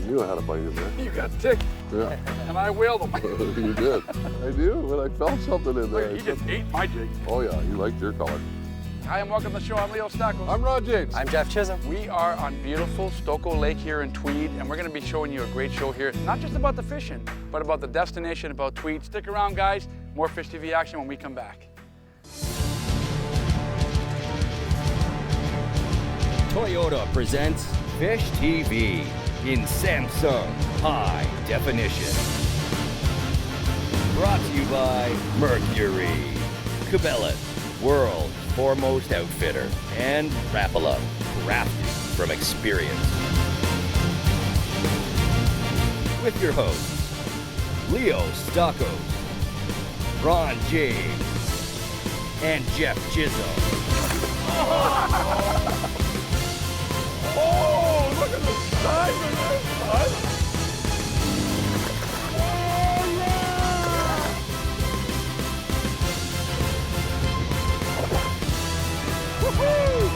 knew I had a bite in there. You got ticked. Yeah. And I whaled him. You did. I do, but I felt something in there. Look, he just ate my jig. Oh yeah, you liked your color. Hi, and welcome to the show. I'm Leo Stoco. I'm Rod James. I'm Jeff Chisholm. We are on beautiful Stoco Lake here in Tweed, and we're going to be showing you a great show here. Not just about the fishing, but about the destination, about Tweed. Stick around, guys. More Fish TV action when we come back. Toyota presents Fish TV in Samsung High Definition. Brought to you by Mercury, Cabela's world's foremost outfitter, and Rapala, crafted from experience. With your hosts, Leo Stoco, Ron James, and Jeff Chisholm. Oh, look at the size of this, bud. Oh, yeah. Woohoo!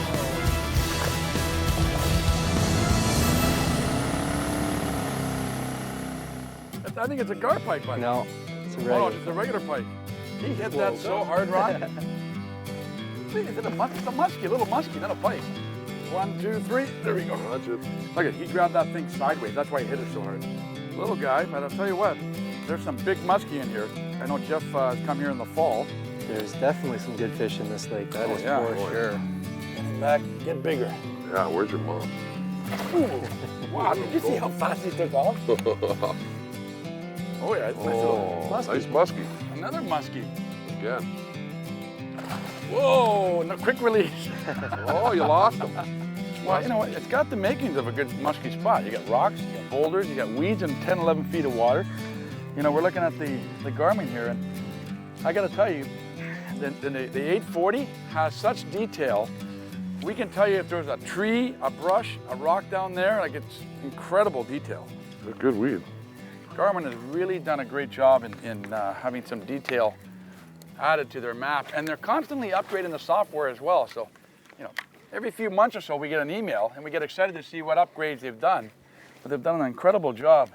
I think it's a gar pike, bud. No, it's a Oh, regular. it's a regular pike. He hit that so hard, Ron. Is it a muskie? It's a muskie, a little muskie, not a pike. 1, 2, 3. There we go. Watch it. Look at, he grabbed that thing sideways. That's why he hit it so hard. Little guy, but I'll tell you what, there's some big muskie in here. I know Jeff has come here in the fall. There's definitely some good fish in this lake. That is for sure. Getting back, get bigger. Yeah, where's your mom? Ooh. Wow, did you see how fast he took off? Oh yeah, it's nice little muskie. Nice muskie. Another muskie. Again. Whoa, no, quick release. Oh, you lost him. Well, you know what, it's got the makings of a good musky spot. You got rocks, you got boulders, you got weeds and 10, 11 feet of water. You know, we're looking at the Garmin here, and I gotta tell you, the 840 has such detail. We can tell you if there's a tree, a brush, a rock down there, like it's incredible detail. A good weed. Garmin has really done a great job in having some detail added to their map, and they're constantly upgrading the software as well. So, you know, every few months or so we get an email and we get excited to see what upgrades they've done. But they've done an incredible job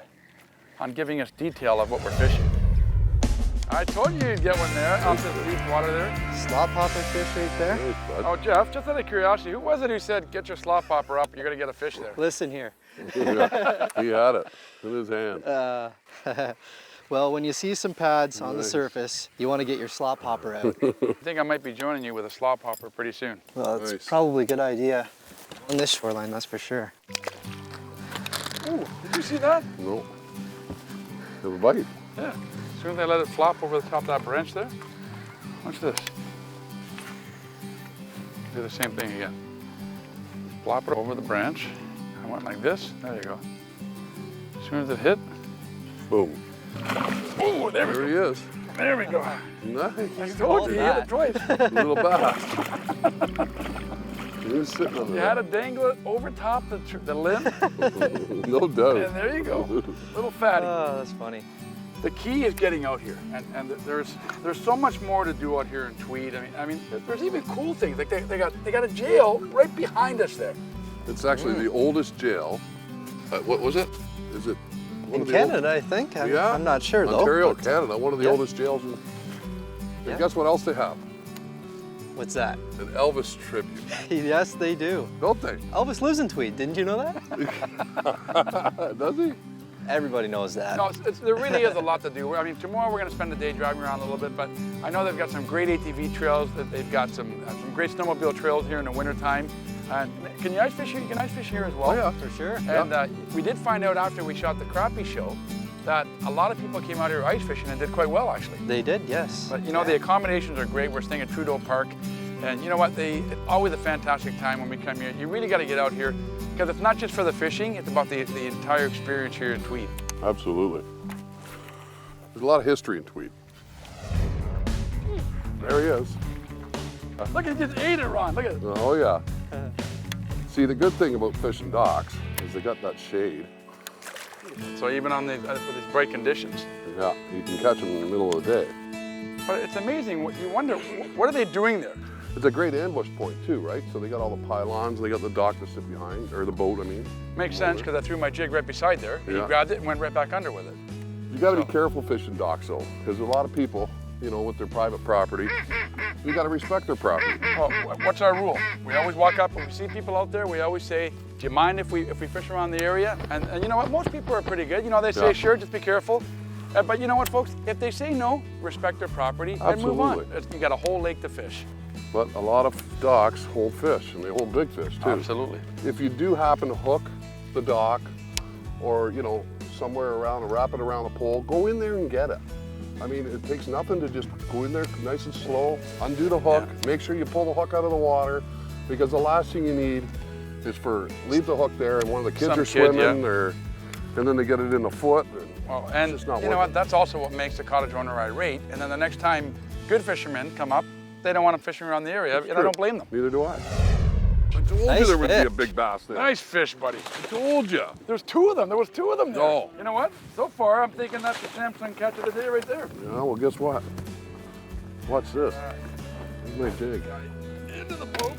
on giving us detail of what we're fishing. I told you you'd get one there, out this deep water there. Slop hopper fish right there. Nice, bud. Oh, Jeff, just out of curiosity, who was it who said, get your slop hopper up, you're gonna get a fish there? Listen here. Yeah, he had it in his hand. Well, when you see some pads on the surface, you want to get your slop hopper out. I think I might be joining you with a slop hopper pretty soon. Well, it's Nice. probably a good idea on this shoreline, that's for sure. Ooh, did you see that? No. Have a bite. Yeah. As soon as I let it flop over the top of that branch there, watch this. Do the same thing again. Flop it over the branch. I went like this. There you go. As soon as it hit, Boom. oh, there we There go. he is. There we go. Nice. I told you, he hit it twice. Little bass. He was sitting on You had to dangle it over top the limb, No doubt. and there you go. Little fatty. Oh, that's funny. The key is getting out here, and there's so much more to do out here in Tweed. I mean, there's even cool things. Like they got a jail right behind us there. It's actually the oldest jail. What was it? Is it one In of the Canada, I think. Yeah. I'm not sure though. Ontario, but- Canada, one of the Yeah. oldest jails. And Yeah. guess what else they have? What's that? An Elvis tribute, Yes, they do. don't they? Elvis lives in Tweed. Didn't you know that? Does he? Everybody knows that. No, there really is a lot to do. I mean, tomorrow we're going to spend the day driving around a little bit, but I know they've got some great ATV trails. That they've got some great snowmobile trails here in the wintertime. And can you ice fish here? You can ice fish here as well. Oh yeah. For sure. And we did find out after we shot the crappie show that a lot of people came out here ice fishing and did quite well, actually. They did, yes. But you know, the accommodations are great. We're staying at Trudeau Park. And you know what? It's always a fantastic time when we come here. You really got to get out here because it's not just for the fishing, it's about the entire experience here in Tweed. Absolutely. There's a lot of history in Tweed. There he is. Look, he just ate it, Ron. Look at it. Oh yeah. See, the good thing about fishing docks is they got that shade. So even on with these bright conditions. Yeah, you can catch them in the middle of the day. But it's amazing. You wonder, what are they doing there? It's a great ambush point too, right? So they got all the pylons, they got the dock to sit behind, or the boat, I mean. Makes sense, because I threw my jig right beside there. He Yeah. grabbed it and went right back under with it. You gotta be careful fishing docks though, because a lot of people, you know, with their private property, you gotta respect their property. Well, what's our rule? We always walk up when we see people out there, we always say, do you mind if we fish around the area? And you know what, most people are pretty good. You know, they say, Yeah. sure, just be careful. But you know what, folks? If they say no, respect their property and move on. Absolutely. You got a whole lake to fish. But a lot of docks hold fish, and they hold big fish too. Absolutely. If you do happen to hook the dock, or you know, somewhere around and wrap it around a pole, go in there and get it. I mean, it takes nothing to just go in there nice and slow, undo the hook, make sure you pull the hook out of the water, because the last thing you need is for leave the hook there and one of the kids are swimming, and then they get it in the foot. Well, and it's just not you know what? That's also what makes the cottage owner irate. And then the next time good fishermen come up, they don't want them fishing around the area, and I don't blame them. Neither do I. I told you Nice there would be a fish. big bass there. Nice fish, buddy. I told you. There's two of them. There was two of them there. No. You know what? So far, I'm thinking that's the Samsung catch of the day right there. Yeah, well, guess what? What's this? Here's my jig. Into the boat.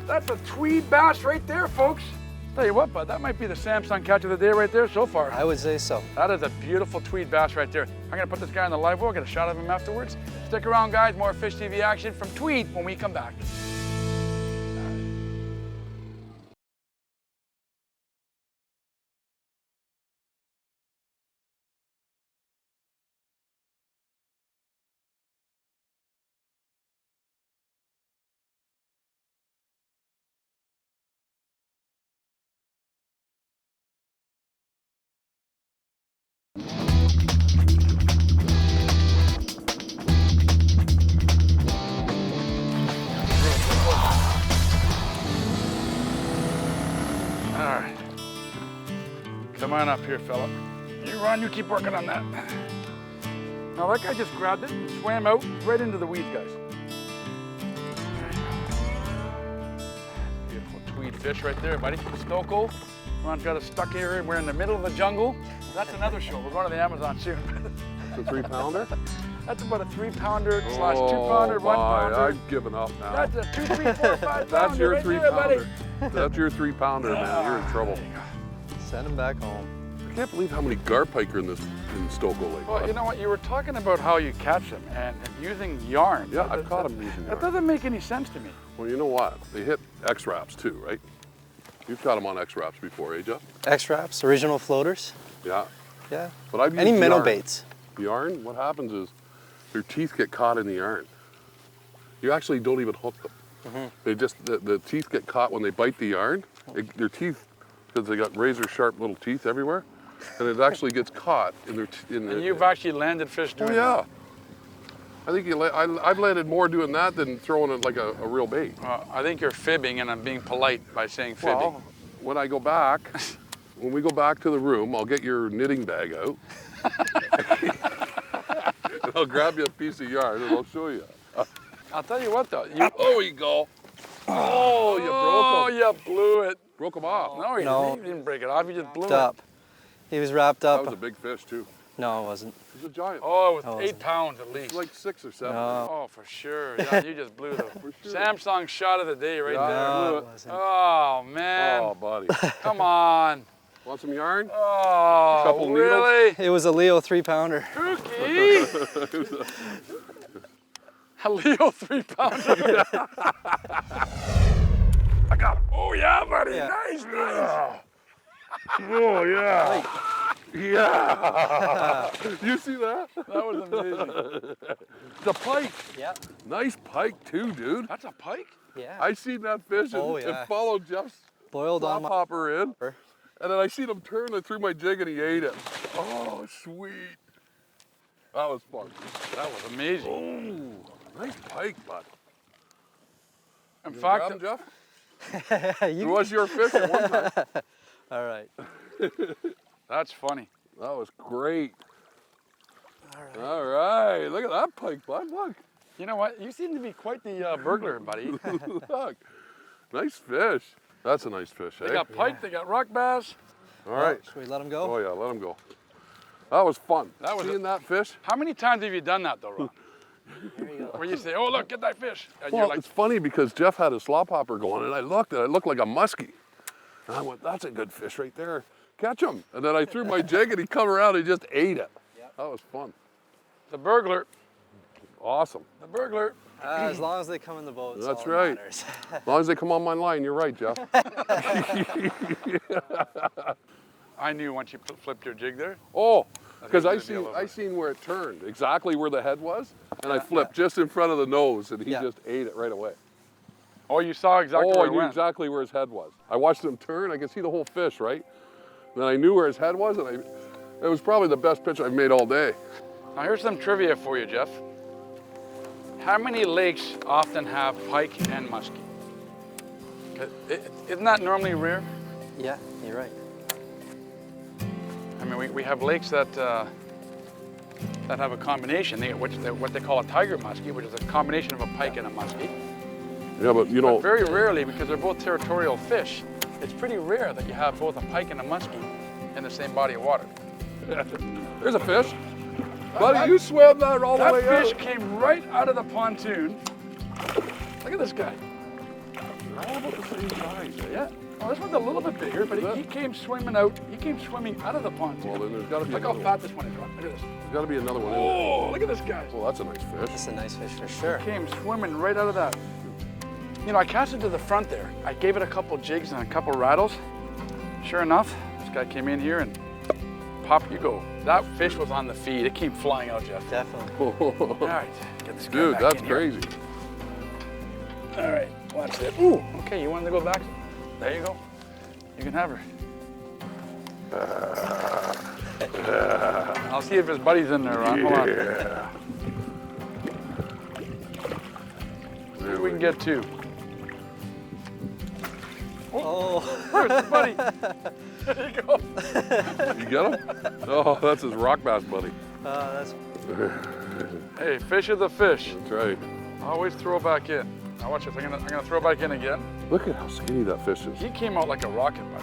That's a Tweed bass right there, folks. Tell you what, bud, that might be the Samsung catch of the day right there so far. I would say so. That is a beautiful Tweed bass right there. I'm gonna put this guy on the live well, get a shot of him afterwards. Stick around, guys, more Fish TV action from Tweed when we come back. All right. Come on up here, fella. You run, you keep working on that. Now that guy just grabbed it and swam out right into the weeds, guys. Beautiful Tweed fish right there, buddy. Stoco. Ron's got us stuck here. We're in the middle of the jungle. That's another show. We're going to the Amazon soon. It's a 3-pounder? That's about a 3-pounder slash 2-pounder, 1-pounder. I've given up now. That's a 2, 3, 4, 5 pounder. That's your right there, buddy. 3-pounder. That's your 3-pounder, man. You're in trouble. Send him back home. I can't believe how many gar pike are in Stoco Lake. Well, you know what? You were talking about how you catch them and using yarn. Yeah, I've caught them using That yarn. doesn't make any sense to me. Well, you know what? They hit X-Wraps too, right? You've caught them on X-Wraps before, eh, Jeff? X-Wraps, original floaters. Yeah. Yeah. But I've used Any minnow yarn. baits. Yarn, what happens is their teeth get caught in the yarn. You actually don't even hook them. Mm-hmm. They just, the teeth get caught when they bite the yarn. Their teeth, because they got razor sharp little teeth everywhere, and it actually gets caught in their And you've actually landed fish doing Oh yeah. I think I've landed more doing that than throwing it like a real bait. that. I think you're fibbing, and I'm being polite by saying fibbing. Well, when I go back, when we go back to the room, I'll get your knitting bag out. And I'll grab you a piece of yarn and I'll show you. I'll tell you what, though. Oh, you go. Oh, you broke them. You blew it. Broke them off. No, you No. didn't. You didn't break it off. You just blew Wrapped up. He was wrapped That up. was a big fish too. No, it wasn't. It was a giant. it. Oh, it Oh, was 8 pounds at least. Like 6 or 7. No. Oh, for sure. Yeah, you just blew the sure. Samsung shot of the day right Yeah. there. blew No, it. it wasn't. Oh, man. Oh, buddy. Come on. Want some yarn? Oh, Couple needles? really? It was a Leo 3-pounder. Pookie. A Leo 3-pounder. I got him. Oh, yeah, buddy. Yeah. Nice, nice. Oh, yeah. Yeah. You see that? That was amazing. The pike. Yeah. Nice pike too, dude. That's a pike? Yeah. I seen that fish and Oh, yeah. it followed Jeff's Boiled on flop my... hopper in. And then I seen him turn and threw my jig and he ate it. Oh, sweet. That was fun. That was amazing. Oh, nice pike, bud. In You fact, grab him, Jeff? It You- was your fish at one time. All right. that's funny. That was great. All right. All right, look at that pike, bud. Look, You know what? You seem to be quite the burglar, buddy. look. Nice fish. That's a nice fish, They eh? got pike, they got rock bass. All right. Should we let him go? Oh yeah, let him go. That was fun. That was Seeing that fish. How many times have you done that, though, Ron? There you go. Where you say, oh, look, get that fish. And Well, you're like, it's funny because Jeff had his slop hopper going, and I looked, and it looked like a muskie. And I went, that's a good fish right there. Catch him. And then I threw my jig, and he come around and just ate it. Yep. That was fun. the burglar, Awesome. the burglar. As long as they come in the boat, That's all that right. matters. As long as they come on my line, you're right, Jeff. I knew once you flipped your jig there. Oh, because That's gonna be all I over. seen where it turned, exactly where the head was, and I flipped just in front of the nose, and he Yeah. just ate it right away. Oh, you saw exactly Oh, where I it knew went. exactly where his head was. I watched him turn, I could see the whole fish, right? Then I knew where his head was, and it was probably the best pitch I've made all day. Now here's some trivia for you, Jeff. How many lakes often have pike and muskie? Isn't that normally rare? Yeah, you're right. I mean, we have lakes that have a combination, what they call a tiger muskie, which is a combination of a pike and a muskie. Yeah, but you know, But very rarely, because they're both territorial fish, it's pretty rare that you have both a pike and a muskie in the same body of water. there's a fish. Buddy, you swam that all the That way fish out. came right out of the pontoon. Look at this guy. They're all about the same size, eh? Yeah. Oh, this one's a little bit bigger, but he came swimming out. He came swimming out of the pontoon. Well, then there's got to be Look how another one. fat this one is. Ron. Look at this. There's got to be another one in there. Oh, look at this guy. Well, that's a nice fish. It's a nice fish for sure. Came swimming right out of that. You know, I cast it to the front there. I gave it a couple jigs and a couple rattles. Sure enough, this guy came in here and pop you go. That fish was on the feed. It came flying out, Jeff. Definitely. All right, get this guy Dude, back that's in here. crazy. All right, watch that. Ooh, okay, you wanted to go back? There you go. You can have her. I'll see if his buddy's in there, Ron. Hold on. Yeah. See if we can get two. Oh, Where's the buddy? There you go. You get him? Oh, that's his rock bass buddy. that's Hey, fish are the fish. That's right. Always throw back in. Now watch this. I'm gonna throw back in again. Look at how skinny that fish is. He came out like a rocket, bud.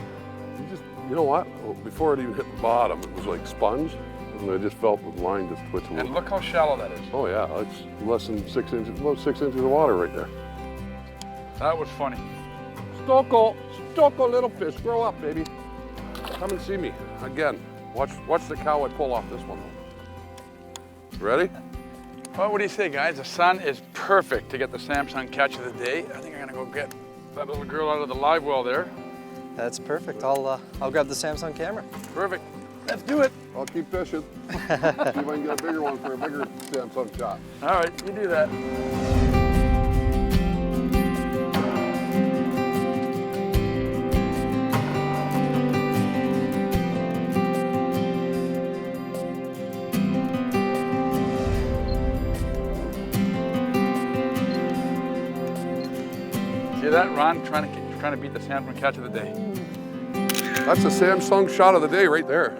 You know what? Well, before it even hit the bottom, it was like sponge, and I just felt the line just twitch a And little. look how shallow that is. Oh yeah, it's less than 6 inches, about 6 inches of water right there. That was funny. Stoco, little fish, grow up, baby. Come and see me again. Watch the cow I pull off this one. Ready? Well, what do you say, guys? The sun is perfect to get the Samsung catch of the day. I think I'm gonna go get that little girl out of the live well there. that's perfect. I'll grab the Samsung camera. Perfect. Let's do it. I'll keep fishing. See if I can get a bigger one for a bigger Samsung shot. All right, you do that. See that, Ron? Trying to beat the Samsung catch of the day. That's a Samsung shot of the day right there.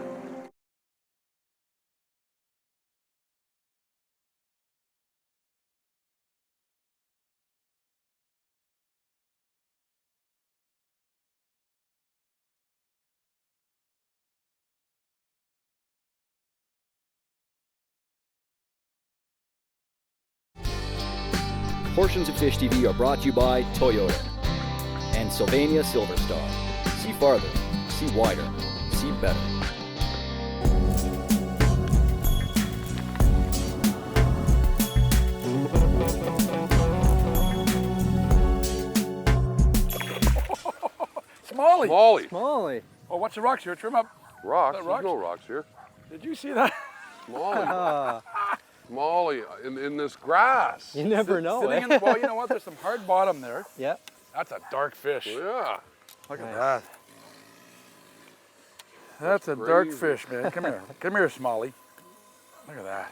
Portions of Fish TV are brought to you by Toyota and Sylvania Silver Star. See farther, see wider, see better. Smalley. Molly. Molly. Oh, what's the rocks here? Trim up. Rocks. Is that There's rocks? no rocks here. Did you see that? Molly. Molly in this grass. You never know, Sitting eh? in the, well, you know what? There's some hard bottom there. Yeah. That's a dark fish. Yeah. Look at Nice. that. That's a dark crazy. fish, man. Come here. Come here, Smalley. Look at that.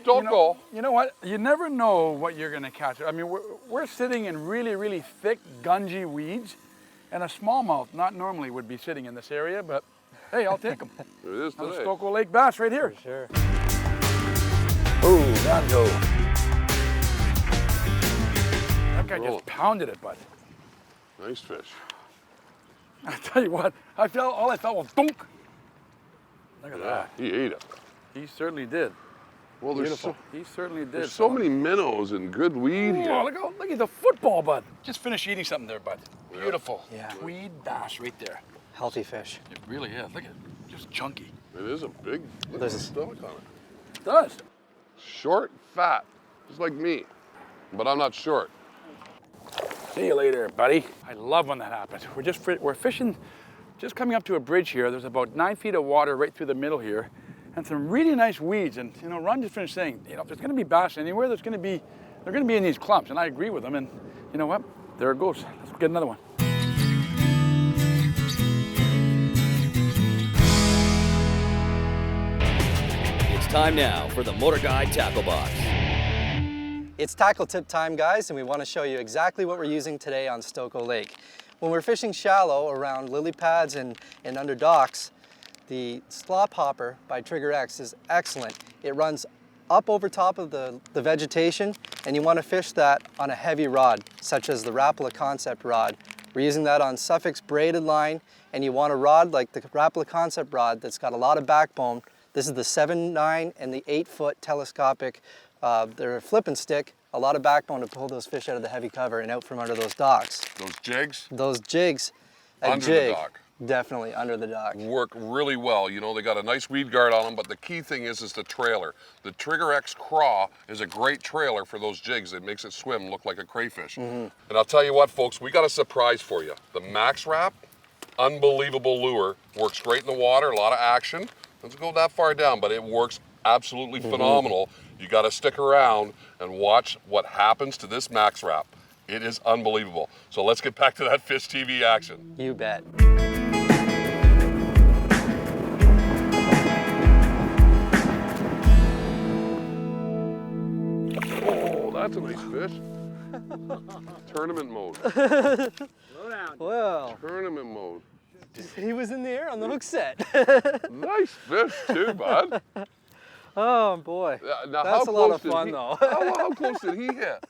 Stoco. You know what? You never know what you're going to catch. I mean, we're sitting in really, really thick, gungy weeds, and a smallmouth not normally would be sitting in this area, but hey, I'll take them. It is Another today. Stoco Lake bass right here. For sure. Oh, down go. That guy Roll just it. pounded it, bud. Nice fish. I tell you what, all I felt was dunk. Look at that. He ate it. He certainly did. Well, there's Beautiful. He certainly did. there's so many minnows and good weed here. Oh, look at the football, bud. Just finished eating something there, bud. Beautiful. Yeah. Tweed bass right there. Healthy fish. It really is. Look at it. Just chunky. It is a big, look at There's the a- stomach on it. It does. Short, fat, just like me. But I'm not short. See you later, buddy. I love when that happens. We're fishing, just coming up to a bridge here. There's about 9 feet of water right through the middle here, and some really nice weeds. And you know, Ron just finished saying, you know, if there's going to be bass anywhere, they're going to be in these clumps. And I agree with him. And you know what? There it goes. Let's get another one. It's time now for the Motor Guide Tackle Box. It's tackle tip time, guys, and we want to show you exactly what we're using today on Stoco Lake. When we're fishing shallow around lily pads and under docks, the slop hopper by Trigger X is excellent. It runs up over top of the vegetation, and you want to fish that on a heavy rod, such as the Rapala Concept rod. We're using that on Suffolk's braided line, and you want a rod like the Rapala Concept rod that's got a lot of backbone. This is the 7-9 and the 8-foot telescopic. They're a flip and stick, a lot of backbone to pull those fish out of the heavy cover and out from under those docks. Those jigs Those jigs, a under jig, the dock definitely under the dock. work really well. You know, they got a nice weed guard on them, but the key thing is the trailer. The Trigger X Craw is a great trailer for those jigs. It makes it swim look like a crayfish. And I'll tell you what, folks, we got a surprise for you. The Max Wrap, unbelievable lure, works great in the water, a lot of action. Doesn't go that far down, but it works absolutely phenomenal. You got to stick around and watch what happens to this Max Wrap. It is unbelievable. So let's get back to that Fish TV action. You bet. Oh, that's a nice fish. Tournament mode. Well, Tournament mode. he was in the air on the hook set. Nice fish too, bud. Oh boy, Now, that's how a lot close of did fun he- though. How close did he hit?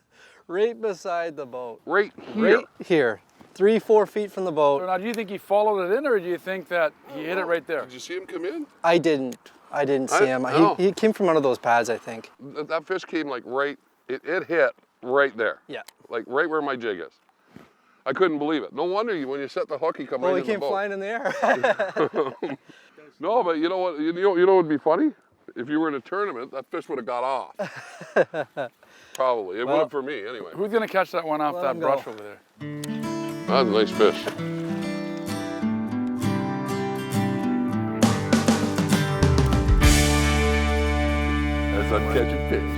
Right beside the boat. Right here. Right here. 3-4 feet from the So boat. now, do you think he followed it in, or do you think that he hit it right there? Did you see him come in? I didn't see him. no. He came from one of those pads, I think. That fish came like right, it hit right there. Yeah. Like right where my jig is. I couldn't believe it. No wonder when you set the hook, he come Well, right he in the came boat. flying in the air. No, but you know what? You know what would be funny? If you were in a tournament, that fish would have got off. Probably. It would have for me anyway. Who's going to catch that one off Let that him go. brush over there? That's a nice fish. That's I'm catching fish.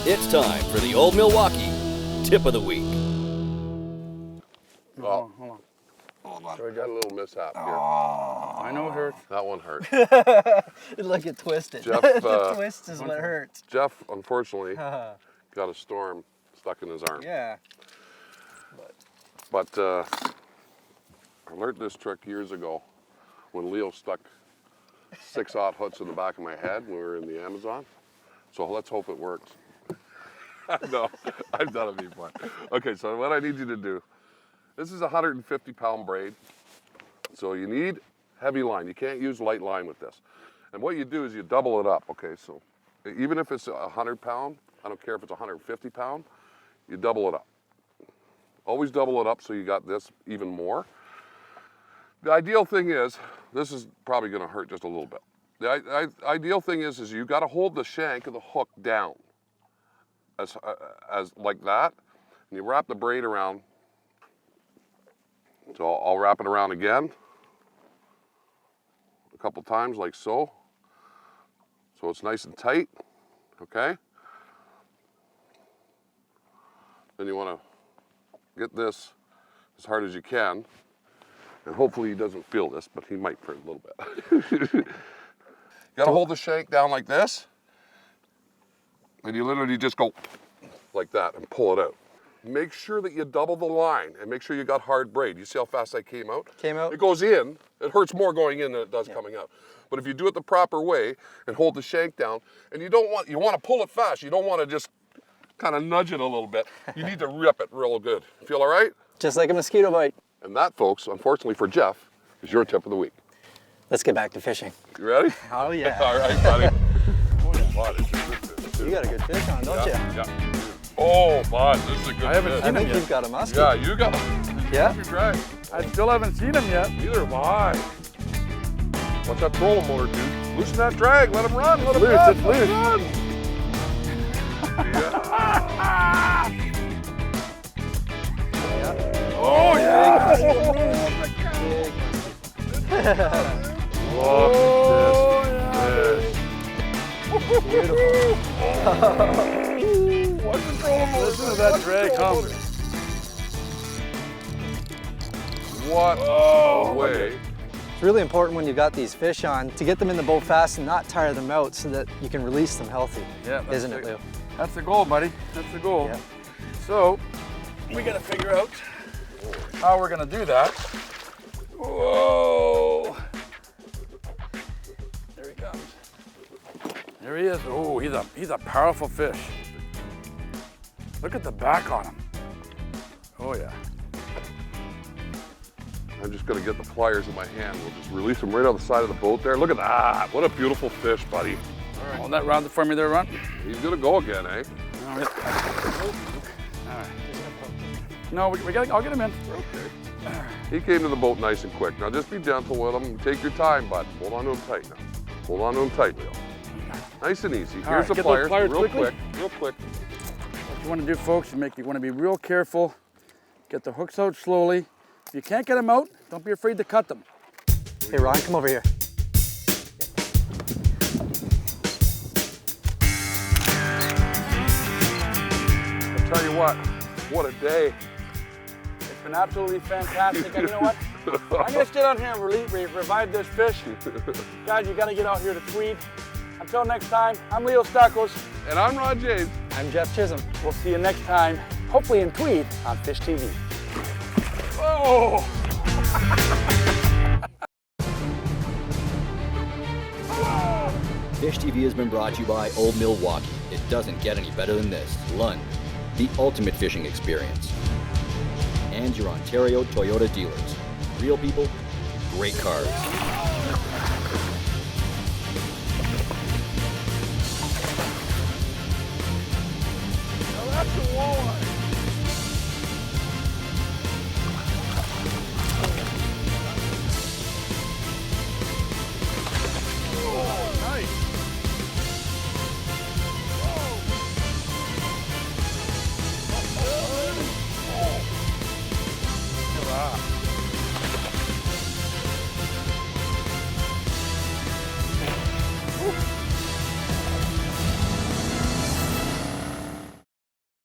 It's time for the Old Milwaukee Tip of the Week. Oh, Hold on. we got a little mishap here. I know it hurts. That one hurt. Like it twisted. Jeff, the twist is what hurts. Jeff, unfortunately, got a storm stuck in his arm. Yeah. But I learned this trick years ago when Leo stuck 6/0 hooks in the back of my head when we were in the Amazon. So let's hope it works. No, I've done it before. Okay, so what I need you to do, this is a 150-pound braid. So you need heavy line. You can't use light line with this. And what you do is you double it up, okay? So even if it's 100-pound, I don't care if it's 150-pound, you double it up. Always double it up so you got this even more. The ideal thing is, this is probably gonna hurt just a little bit. The ideal thing is you gotta hold the shank of the hook down as like that, and you wrap the braid around. So I'll wrap it around again, a couple times like so. So it's nice and tight, okay? Then you wanna get this as hard as you can, And hopefully he doesn't feel this, but he might for a little bit. You gotta hold the shank down like this. And you literally just go like that and pull it out. Make sure that you double the line and make sure you got hard braid. You see how fast that came out? Came out. It goes in. It hurts more going in than it does coming out. But if you do it the proper way and hold the shank down, and you want to pull it fast. You don't want to just kind of nudge it a little bit. You need to rip it real good. Feel all right? Just like a mosquito bite. And that, folks, unfortunately for Jeff, is your tip of the week. Let's get back to fishing. You ready? Oh yeah. All right, buddy. Oh, this is a good fish, too. You got a good fish on, don't you? Yeah. Oh, bud, this is a good I haven't fish. I think you've got a muskie. Yeah, you got him. Yeah? You're right. I still haven't seen him yet. Neither have I. Watch that trolling motor, dude. Loosen that drag. Let him run. Let him loose, run. it's Let him loose. run. Yeah. Oh, yeah. Look at this fish. Beautiful. Watch the trolling motor. Listen to that drag hum. What a way. It's really important when you've got these fish on to get them in the boat fast and not tire them out so that you can release them healthy. Yeah, that's Isn't it, it. Lou? That's the goal, buddy. That's the goal. Yeah. So, we gotta figure out how we're gonna do that. Whoa! There he comes. There he is. Oh, he's a powerful fish. Look at the back on him. Oh yeah. I'm just gonna get the pliers in my hand. We'll just release them right on the side of the boat there. Look at that. What a beautiful fish, buddy. All right. Hold that round for me there, Ron. He's gonna go again, eh? All right. No, I'll get him in. Okay. He came to the boat nice and quick. Now just be gentle with him. Take your time, bud. Hold on to him tight now. Hold on to him tight, Leo. Nice and easy. Here's right, the get those pliers, pliers real quickly. quick, real quick. What you want to do, folks, you want to be real careful. Get the hooks out slowly. If you can't get them out, don't be afraid to cut them. Hey Ron, come over here. I'll tell you what a day. It's been absolutely fantastic. And you know what? I'm going to sit down here and revive this fish. Guys, you got to get out here to Tweed. Until next time, I'm Leo Stocos. And I'm Rod James. I'm Jeff Chisholm. We'll see you next time, hopefully in Tweed on Fish TV. Oh! Fish TV has been brought to you by Old Milwaukee. It doesn't get any better than this. Lund, the ultimate fishing experience. And your Ontario Toyota dealers. Real people, great cars.